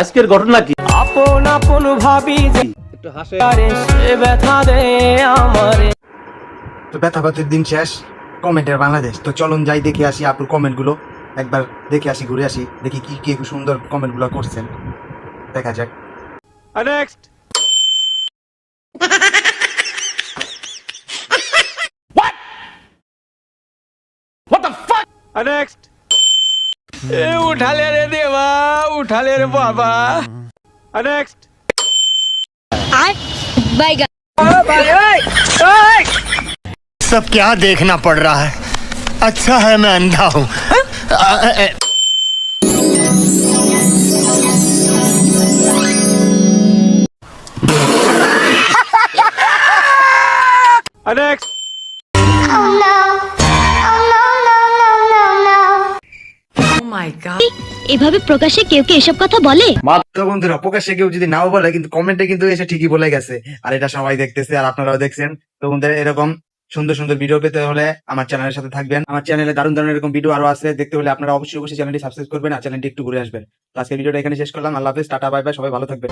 আজকের ঘটনা কি? আপন আপন ভাবি যে একটু হাসে। আরে সে ব্যথা দেয় আমারে। তো ব্যথাপাতের দিন শেষ, কমেন্টের বাংলাদেশ। তো চলুন যাই দেখে আসি আপুর কমেন্টগুলো, একবার দেখে আসি, ঘুরে আসি, দেখি কি কি সুন্দর কমেন্টগুলো করছেন, দেখা যাক। Next. What the fuck? Next. এ উঠালে রে দেবা, উঠালে রে বাবা। Next. বাইগা सब क्या देखना पड़ रहा है। अच्छा है मैं अंधा हूँ। Next. এভাবে প্রকাশ্যে কেউ কি এসব কথা বলে? তো বন্ধুরা, প্রকাশ্যে কেউ যদি নাও বলে, কিন্তু কমেন্টে কিন্তু এসে ঠিকই বলে গেছে, আর এটা সবাই দেখতেছে আর আপনারাও দেখছেন। তো বন্ধুরা, এরকম সুন্দর সুন্দর ভিডিও পেতে হলে আমার চ্যানেলের সাথে থাকবেন। আমার চ্যানেলে দারুণ দারুণ এরকম ভিডিও আরো আছে, দেখতে হলে আপনারা অবশ্যই অবশ্যই চ্যানেলটি সাবস্ক্রাইব করবেন আর চ্যানেলটি একটু ঘুরে আসবেন। তো আজকে ভিডিওটা এখানে শেষ করলাম। আল্লাহ হাফেজ, টাটা, বাই বাই, সবাই ভালো থাকবেন।